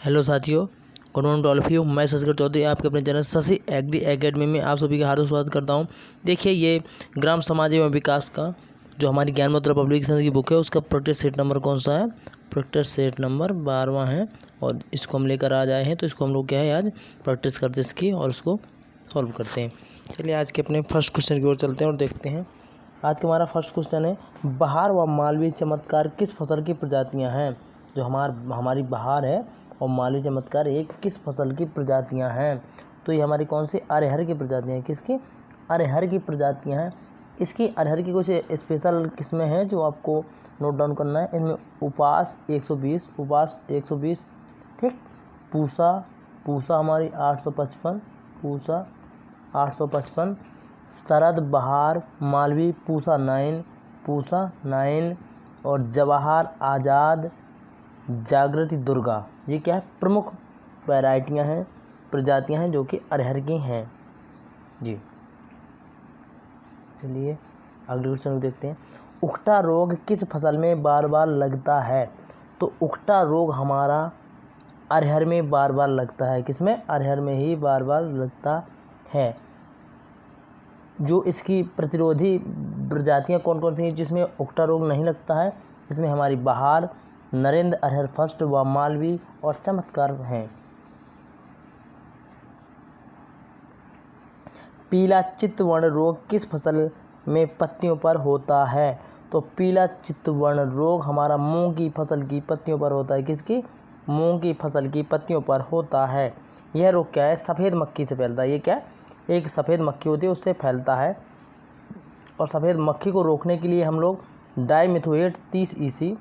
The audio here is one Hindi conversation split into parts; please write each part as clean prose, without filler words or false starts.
हेलो साथियों, good morning to all of you. मैं शशिकर चौधरी आपके अपने चैनल शशि एग्री एकेडमी में आप सभी का हार्दिक स्वागत करता हूं। देखिए, ये ग्राम समाज एवं विकास का जो हमारी ज्ञान मुद्रा पब्लिकेशन की बुक है उसका प्रैक्टिस सेट नंबर कौन सा है? प्रैक्टिस सेट नंबर 12वां है और इसको हम लेकर आज आए हैं। तो इसको हम लोग क्या है आज प्रैक्टिस करते हैं इसकी और उसको सॉल्व करते हैं। चलिए आज के अपने फर्स्ट क्वेश्चन की ओर चलते हैं और देखते हैं। आज का हमारा फर्स्ट क्वेश्चन है, बहार व मालवीय चमत्कार किस फसल की प्रजातियां हैं? जो हमारी बहार है और मालवीय चमत्कार ये किस फसल की प्रजातियां हैं? तो ये हमारी कौन सी अरहर की प्रजातियां हैं। किसकी? अरहर की प्रजातियां हैं। इसकी अरहर की कुछ स्पेशल किस्में हैं जो आपको नोट डाउन करना है। इनमें उपास 120, ठीक। पूसा हमारी 855, 855। शरद बहार मालवी पूसा 9 और जवाहर आज़ाद जागृति दुर्गा, ये क्या है? प्रमुख वैरायटियां हैं, प्रजातियां हैं जो कि अरहर की हैं जी। चलिए अगले क्वेश्चन को देखते हैं। उकठा रोग किस फसल में बार बार लगता है? तो उकठा रोग हमारा अरहर में बार बार लगता है। किसमें? अरहर में ही बार बार लगता है। जो इसकी प्रतिरोधी प्रजातियां कौन कौन सी हैं जिसमें उकठा रोग नहीं लगता है? इसमें हमारी बहार, नरेंद्र, अरहर फर्स्ट व मालवी और चमत्कार हैं। पीला चित्तवर्ण रोग किस फसल में पत्तियों पर होता है? तो पीला चित्तवर्ण रोग हमारा मूंग की फसल की पत्तियों पर होता है। किसकी? मूंग की फसल की पत्तियों पर होता है। यह रोग क्या है? सफ़ेद मक्खी से फैलता है। ये क्या है? एक सफ़ेद मक्खी होती है, उससे फैलता है। और सफ़ेद मक्खी को रोकने के लिए हम लोग डाइमिथोएट 30 EC,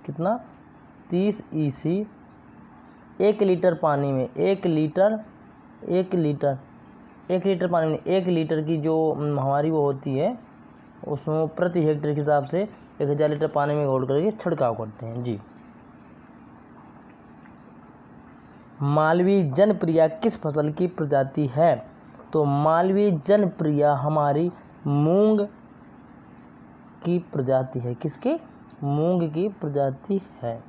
कितना? 30 EC 1 लीटर पानी में 1 लीटर पानी में 1 लीटर की जो हमारी वो होती है उसमें प्रति हेक्टेयर के हिसाब से 1000 लीटर पानी में घोल करके छिड़काव करते हैं जी। मालवी जनप्रिया किस फसल की प्रजाति है? तो मालवी जनप्रिया हमारी मूंग की प्रजाति है। किसकी? मूंग की प्रजाति है।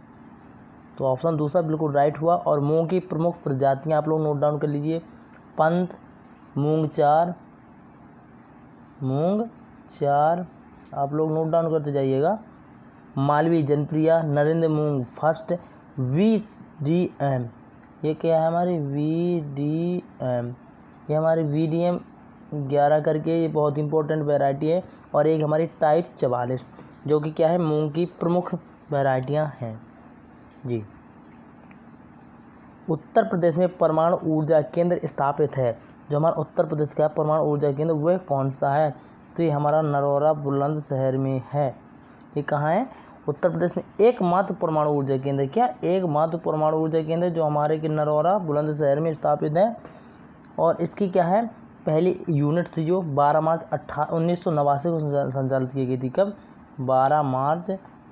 तो ऑप्शन दूसरा बिल्कुल राइट हुआ। और मूंग की प्रमुख प्रजातियां आप लोग नोट डाउन कर लीजिए। पंत, मूंग चार आप लोग नोट डाउन करते जाइएगा। मालवी जनप्रिया, नरेंद्र मूंग फर्स्ट, VDM, ये क्या है हमारी? VDM, ये हमारी VDM 11 करके ये बहुत इंपॉर्टेंट वैरायटी है। और एक हमारी टाइप 44 जो कि क्या है? मूंग की प्रमुख वैरायटियां हैं जी। उत्तर प्रदेश में परमाणु ऊर्जा केंद्र स्थापित है। जो हमारा उत्तर प्रदेश का परमाणु ऊर्जा केंद्र वह कौन सा है? तो ये हमारा नरोरा बुलंदशहर में है। ये कहाँ है? उत्तर प्रदेश में एकमात्र परमाणु ऊर्जा केंद्र। क्या? एकमात्र परमाणु ऊर्जा केंद्र जो हमारे के नरोरा बुलंदशहर में स्थापित है। और इसकी क्या है? पहली यूनिट थी जो 12 मार्च 1989 को संचालित की गई थी। कब? 12 मार्च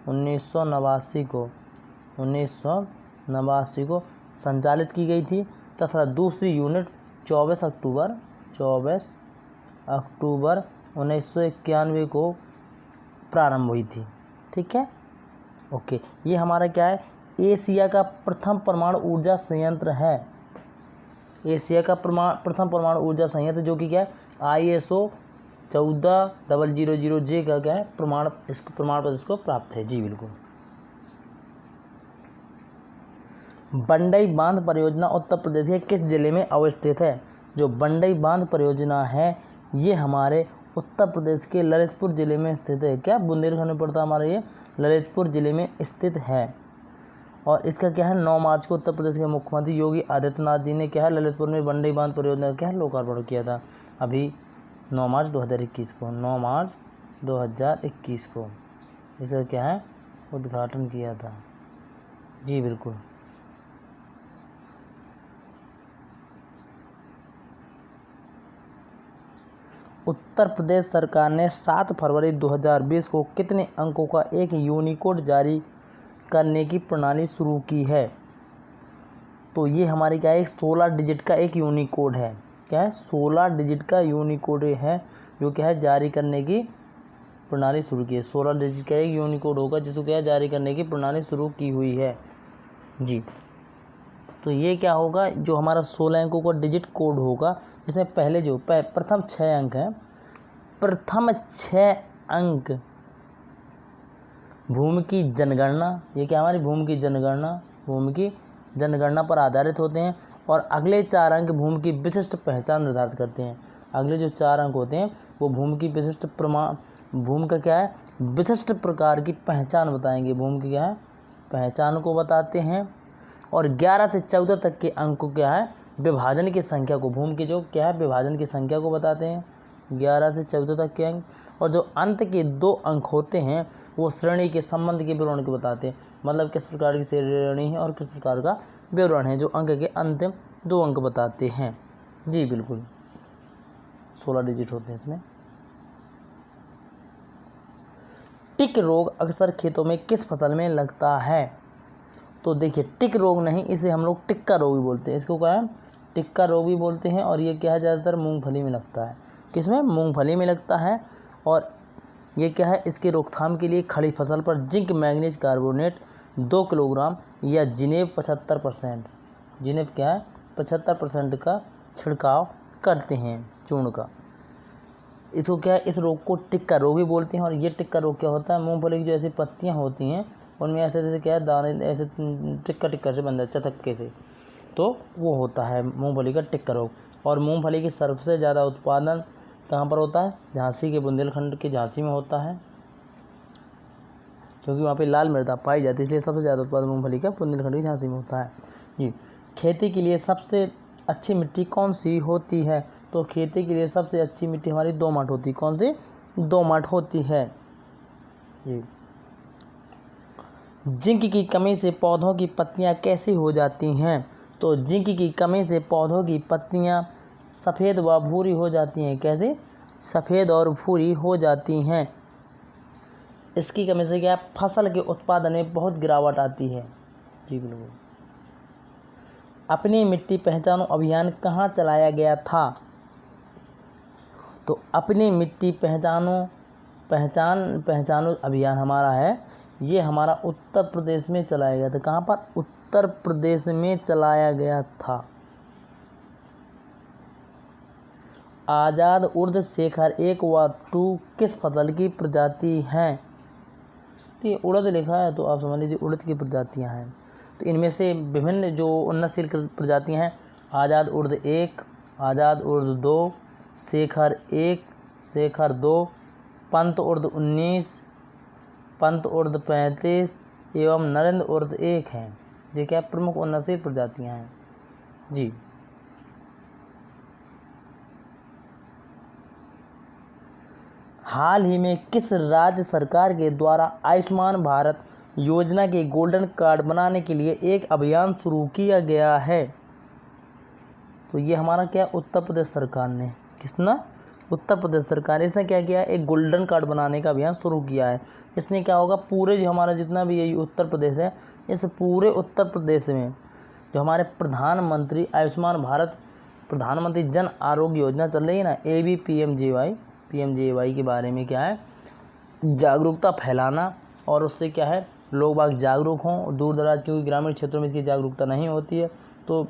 1989 को संचालित की गई थी। तथा दूसरी यूनिट 24 अक्टूबर 1991 को प्रारंभ हुई थी। ठीक है, ओके। ये हमारा क्या है? एशिया का प्रथम परमाणु ऊर्जा संयंत्र है। एशिया का प्रथम परमाणु ऊर्जा संयंत्र जो कि क्या है? ISO 14000J का क्या है? प्रमाण पत्र इसको प्राप्त है जी। बिल्कुल। बंडई बांध परियोजना उत्तर प्रदेश के किस जिले में अवस्थित है? जो बंडई बांध परियोजना है ये हमारे उत्तर प्रदेश के ललितपुर जिले में स्थित है। क्या? बुंदेलखंड में पड़ता है हमारा ये, ललितपुर जिले में स्थित है। और इसका क्या है? 9 मार्च को उत्तर प्रदेश के मुख्यमंत्री योगी आदित्यनाथ जी ने क्या है? ललितपुर में बंडई बांध परियोजना क्या है? लोकार्पण किया था अभी 9 मार्च 2021 को इसका क्या है? उद्घाटन किया था जी। बिल्कुल। उत्तर प्रदेश सरकार ने 7 फरवरी 2020 को कितने अंकों का एक यूनिकोड जारी करने की प्रणाली शुरू की है? तो ये हमारी क्या है? 16 डिजिट का एक यूनिकोड है। क्या है? 16 डिजिट का यूनिकोड है जो क्या है? जारी करने की प्रणाली शुरू की है। 16 डिजिट का एक यूनिकोड होगा जिसको क्या है? जारी करने की प्रणाली शुरू की हुई है जी। तो ये क्या होगा, जो हमारा 16 अंकों का डिजिट कोड होगा, इसमें पहले जो प्रथम 6 अंक हैं, प्रथम 6 अंक भूमि की जनगणना, ये क्या हमारी भूमि की जनगणना पर आधारित होते हैं, और अगले 4 अंक भूमि की विशिष्ट पहचान निर्धारित करते हैं। अगले जो 4 अंक होते हैं वो भूमि की विशिष्ट भूमि का क्या है, विशिष्ट प्रकार की पहचान बताएंगे, भूमि की क्या है, पहचान को बताते हैं। और 11 से 14 तक के अंक को क्या है, विभाजन की संख्या को, भूमि की जो क्या है विभाजन की संख्या को बताते हैं, 11 से 14 तक के अंक। और जो अंत के 2 अंक होते हैं वो श्रेणी के संबंध के विवरण को बताते हैं, मतलब किस प्रकार की श्रेणी है और किस प्रकार का विवरण है, जो अंक के अंतिम 2 अंक बताते हैं। जी बिल्कुल, 16 डिजिट होते हैं इसमें। टिक रोग अक्सर खेतों में किस फसल में लगता है? तो देखिए, टिक रोग नहीं, इसे हम लोग टिक्का रोग भी बोलते हैं, इसको क्या है, टिक्का रोग भी बोलते हैं। और ये क्या है, ज़्यादातर मूंगफली में लगता है। किसमें? मूंगफली में लगता है। और ये क्या है, इसके रोकथाम के लिए खड़ी फसल पर जिंक मैंगनीज कार्बोनेट 2 किलोग्राम या जिनेव 75%, जिनेव क्या है 75% का छिड़काव करते हैं चूर्ण का। इसको क्या है, इस रोग को टिक्का रोग भी बोलते हैं। और ये टिक्का रोग क्या होता है, मूंगफली की जो ऐसी पत्तियां होती हैं उनमें ऐसे ऐसे क्या है दाने ऐसे टिक्का से बन जाते चटक्के से, तो वो होता है मूंगफली का टिक्का रोग। और मूंगफली की सबसे ज़्यादा उत्पादन कहाँ पर होता है? झांसी के बुंदेलखंड के झांसी में होता है, क्योंकि वहाँ पे लाल मृदा पाई जाती है, इसलिए सबसे ज़्यादा उत्पादन मूंगफली का बुंदेलखंड की झांसी में होता है। जी, खेती के लिए सबसे अच्छी मिट्टी कौन सी होती है? तो खेती के लिए सबसे अच्छी मिट्टी हमारी दोमट होती है। कौन सी? दोमट होती है। जी, जिंक की कमी से पौधों की पत्तियां कैसी हो जाती हैं? तो जिंक की कमी से पौधों की पत्तियां सफ़ेद व भूरी हो जाती हैं। कैसे? सफ़ेद और भूरी हो जाती हैं। इसकी कमी से क्या, फसल के उत्पादन में बहुत गिरावट आती है। जी बिल्कुल। अपनी मिट्टी पहचानो अभियान कहाँ चलाया गया था? तो अपनी मिट्टी पहचानो अभियान हमारा है, ये हमारा उत्तर प्रदेश में चलाया गया था। कहाँ पर? उत्तर प्रदेश में चलाया गया था। आज़ाद उर्द शेखर 1 व 2 किस फसल की प्रजाति हैं? तो ये उड़द लिखा है तो आप समझ लीजिए उड़द की प्रजातियां हैं। तो इनमें से विभिन्न जो उन्नतशील प्रजातियां हैं, आज़ाद उर्द 1, आज़ाद उर्द 2, शेखर 1, शेखर 2, पंत उर्द 19, पंत उर्द 35 एवं नरेंद्र उर्द 1 हैं। ये क्या प्रमुख उन्नतशील प्रजातियां हैं। जी, हाल ही में किस राज्य सरकार के द्वारा आयुष्मान भारत योजना के गोल्डन कार्ड बनाने के लिए एक अभियान शुरू किया गया है? तो ये हमारा क्या, उत्तर प्रदेश सरकार ने, किसने? उत्तर प्रदेश सरकार। इसने क्या किया, एक गोल्डन कार्ड बनाने का अभियान शुरू किया है। इसने क्या होगा, पूरे जो हमारा जितना भी ये उत्तर प्रदेश है, इस पूरे उत्तर प्रदेश में जो हमारे प्रधानमंत्री आयुष्मान भारत प्रधानमंत्री जन आरोग्य योजना चल रही है ना, PMJAY के बारे में क्या है, जागरूकता फैलाना, और उससे क्या है लोग बाग जागरूक हों। दूर दराज क्योंकि ग्रामीण क्षेत्रों में इसकी जागरूकता नहीं होती है, तो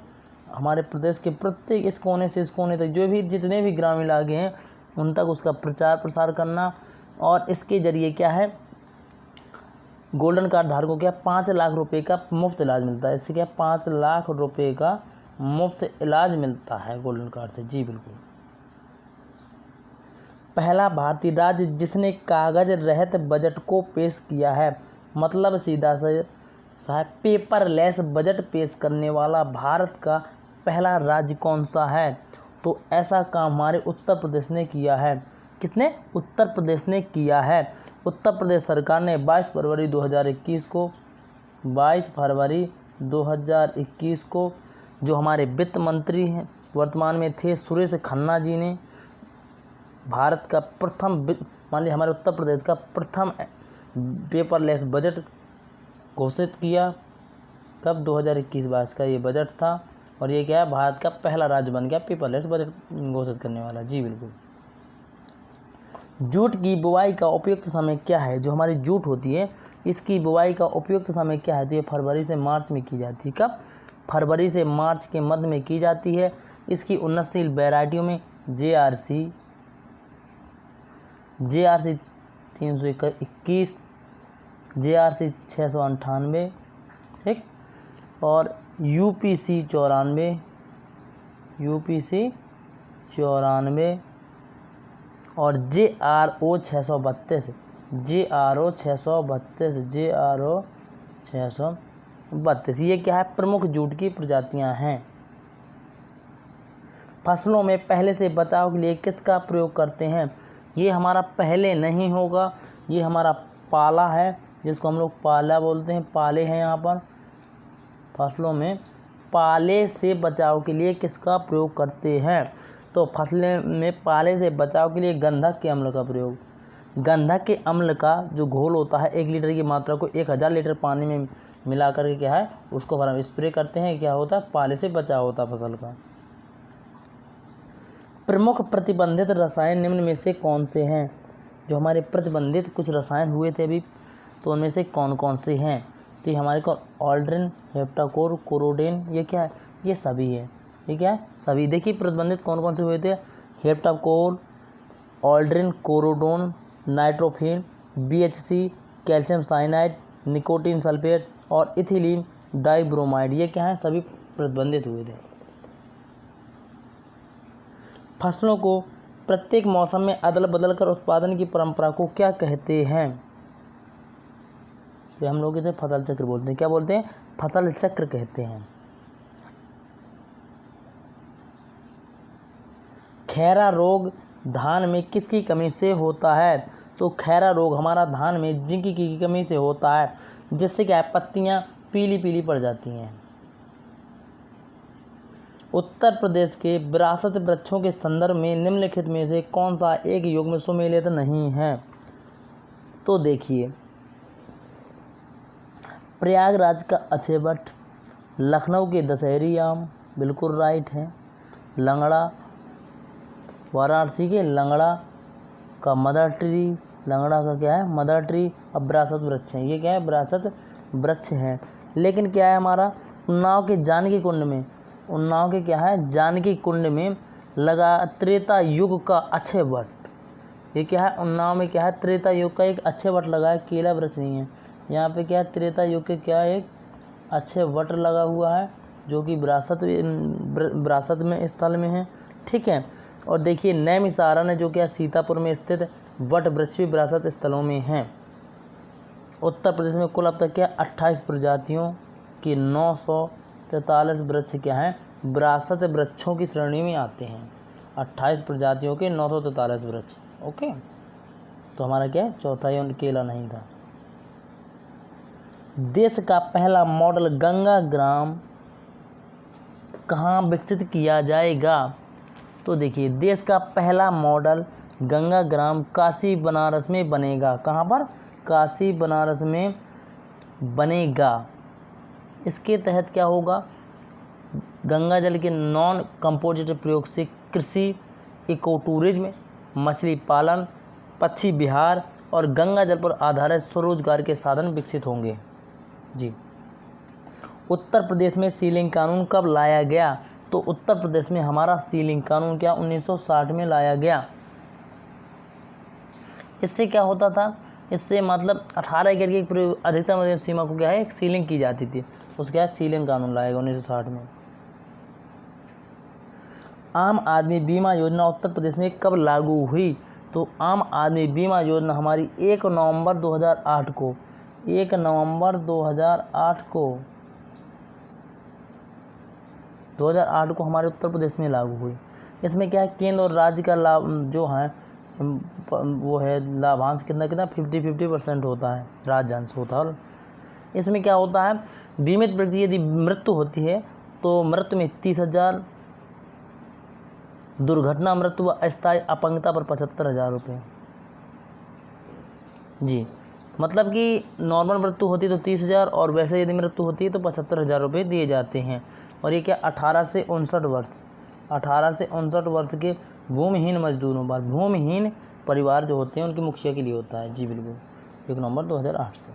हमारे प्रदेश के प्रत्येक इस कोने से इस कोने तक जो भी जितने भी ग्रामीण इलाके हैं उन तक उसका प्रचार प्रसार करना। और इसके ज़रिए क्या है, गोल्डन कार्ड धारकों को क्या 5 लाख रुपए का मुफ्त इलाज मिलता है। इससे क्या 5 लाख रुपए का मुफ्त इलाज मिलता है गोल्डन कार्ड से। जी बिल्कुल। पहला भारतीय राज्य जिसने कागज रहित बजट को पेश किया है, मतलब सीधा सा पेपरलेस बजट पेश करने वाला भारत का पहला राज्य कौन सा है? तो ऐसा काम हमारे उत्तर प्रदेश ने किया है। किसने? उत्तर प्रदेश ने किया है। उत्तर प्रदेश सरकार ने 22 फरवरी 2021 को जो हमारे वित्त मंत्री हैं वर्तमान में थे सुरेश खन्ना जी ने भारत का प्रथम, मान लीजिए हमारे उत्तर प्रदेश का प्रथम पेपरलेस बजट घोषित किया। कब? 2021-22 का ये बजट था। और ये क्या है, भारत का पहला राज्य बन गया पेपरलेस बजट घोषित करने वाला। जी बिल्कुल। जूट की बुवाई का उपयुक्त समय क्या है? जो हमारी जूट होती है इसकी बुवाई का उपयुक्त समय क्या है? तो ये फरवरी से मार्च में की जाती है। कब? फरवरी से मार्च के मध्य में की जाती है। इसकी उन्नतशील वैरायटियों में JRC 321, JRC 698, ठीक, और UPC 94 और JRO 632। ये क्या है, प्रमुख जूट की प्रजातियां हैं। फसलों में पहले से बचाव के लिए किसका प्रयोग करते हैं? ये हमारा पहले नहीं होगा, ये हमारा पाला है, जिसको हम लोग पाला बोलते हैं, पाले हैं यहाँ पर। फसलों में पाले से बचाव के लिए किसका प्रयोग करते हैं? तो फसलें में पाले से बचाव के लिए गंधक के अम्ल का प्रयोग। गंधक के अम्ल का जो घोल होता है 1 लीटर की मात्रा को 1000 लीटर पानी में मिला करके क्या है उसको फिर हम स्प्रे करते हैं। क्या होता है? पाले से बचाव होता है फसल का। प्रमुख प्रतिबंधित रसायन निम्न में से कौन से हैं? जो हमारे प्रतिबंधित कुछ रसायन हुए थे अभी, तो उनमें से कौन कौन से हैं? तो ये हमारे को ऑल्ड्रिन, हेप्टाकोर, कोरोडेन, ये क्या है? ये सभी है। ये क्या है? सभी। देखिए प्रतिबंधित कौन कौन से हुए थे? हेप्टाकोर, ऑल्ड्रिन, कोरोडोन, nitrofen, BHC, calcium cyanide, nicotine sulphate और इथिलीन डाइब्रोमाइड, ये क्या है? सभी प्रतिबंधित हुए थे। फसलों को प्रत्येक मौसम में अदल बदल कर उत्पादन की परंपरा को क्या कहते हैं? तो हम लोग इसे फसल चक्र बोलते हैं। क्या बोलते हैं? फसल चक्र कहते हैं। खैरा रोग धान में किसकी कमी से होता है? तो खैरा रोग हमारा धान में जिंक की कमी से होता है, जिससे क्या है पत्तियां पीली पीली पड़ जाती हैं। उत्तर प्रदेश के विरासत वृक्षों के संदर्भ में निम्नलिखित में से कौन सा एक युग में सुमेलित नहीं है? तो देखिए, प्रयागराज का अक्षयवट, लखनऊ के दशहरी आम, बिल्कुल राइट है। लंगड़ा, वाराणसी के लंगड़ा का मदर ट्री, लंगड़ा का क्या है? Mother tree. अब विरासत वृक्ष हैं, ये क्या है? विरासत वृक्ष हैं। लेकिन क्या है हमारा उन्नाव के जानकी कुंड में, उन्नाव के क्या है? जानकी कुंड में लगा त्रेता युग का अक्षयवट। ये क्या है? उन्नाव में क्या है? त्रेता युग का एक अक्षयवट लगा है, केला वृक्ष नहीं है। यहाँ पे क्या है? त्रेता युग के क्या एक अक्षयवट लगा हुआ है, जो कि विरासत में स्थल में है, ठीक है। और देखिए नैमिषारण्य जो क्या सीतापुर में स्थित वट वृक्ष भी विरासत स्थलों में हैं। उत्तर प्रदेश में कुल अब तक क्या 28 प्रजातियों के 943 वृक्ष क्या हैं? विरासत वृक्षों की श्रेणी में आते हैं। 28 प्रजातियों के 943 वृक्ष। ओके, तो हमारा क्या है? चौथा ही केला नहीं था। देश का पहला मॉडल गंगा ग्राम कहाँ विकसित किया जाएगा? तो देखिए देश का पहला मॉडल गंगा ग्राम काशी बनारस में बनेगा। कहाँ पर? काशी बनारस में बनेगा। इसके तहत क्या होगा? गंगा जल के नॉन कंपोजिट प्रयोग से कृषि, इको टूरिज्म, मछली पालन, पक्षी विहार और गंगा जल पर आधारित स्वरोजगार के साधन विकसित होंगे। जी। उत्तर प्रदेश में सीलिंग कानून कब लाया गया? तो उत्तर प्रदेश में हमारा सीलिंग कानून क्या 1960 में लाया गया। इससे क्या होता था? इससे मतलब 18 एकड़ की अधिकतम सीमा को क्या है? एक सीलिंग की जाती थी। उसके बाद सीलिंग कानून लाया गया 1960 में। आम आदमी बीमा योजना उत्तर प्रदेश में कब लागू हुई? तो आम आदमी बीमा योजना हमारी 1 नवंबर 2008 को 1 नवंबर 2008 को हमारे उत्तर प्रदेश में लागू हुई। इसमें क्या है? केंद्र और राज्य का लाभ जो है वो है लाभांश कितना 50-50% होता है, राज्यांश होता है। और इसमें क्या होता है? बीमित व्यक्ति यदि मृत्यु होती है तो मृत्यु में 30,000, दुर्घटना मृत्यु व अस्थायी अपंगता पर 75,000 रुपये। जी, मतलब कि नॉर्मल मृत्यु होती है तो 30,000 और वैसे यदि मृत्यु होती है तो 75,000 रुपये दिए जाते हैं। और ये क्या 18 से 59 वर्ष के भूमिहीन मजदूरों पर, भूमिहीन परिवार जो होते हैं उनके मुखिया के लिए होता है। जी बिल्कुल, 1 नवंबर 2008 से।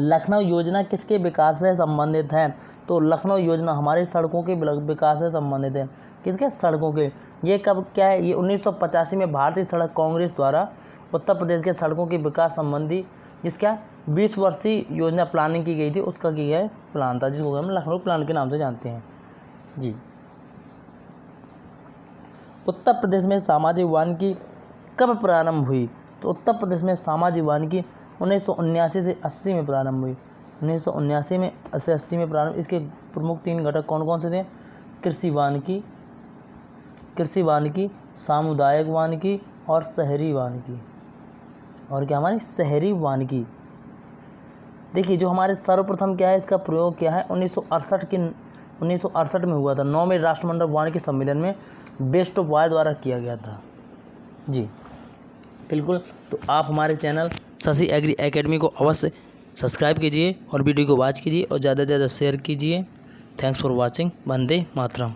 लखनऊ योजना किसके विकास से संबंधित है? तो लखनऊ योजना हमारी सड़कों के विकास से संबंधित है। किसके? सड़कों के। ये कब क्या है? ये 1985 में भारतीय सड़क कांग्रेस द्वारा उत्तर प्रदेश के सड़कों के विकास संबंधी जिसका 20 वर्षीय योजना प्लानिंग की गई थी, उसका किया है प्लान था, जिसको हम लखनऊ प्लान के नाम से जानते हैं जी। उत्तर प्रदेश में सामाजिक वानिकी कब प्रारंभ हुई? तो उत्तर प्रदेश में सामाजिक वानिकी 1979 से 80 में प्रारंभ हुई। 1979 में से 80 में प्रारंभ। इसके प्रमुख 3 घटक कौन कौन से थे? कृषि वानिकी, सामुदायिक वानिकी और शहरी वानिकी। और क्या हमारी शहरी वानिकी। देखिए जो हमारे सर्वप्रथम क्या है, इसका प्रयोग क्या है 1968 में हुआ था। 9वें राष्ट्रमंडल वानिकी सम्मेलन में बेस्ट ऑफ वाय द्वारा किया गया था जी। बिल्कुल, तो आप हमारे चैनल शशि एग्री एकेडमी को अवश्य सब्सक्राइब कीजिए और वीडियो को वॉच कीजिए और ज़्यादा से ज़्यादा शेयर कीजिए। Thanks for watching. Vande Mataram.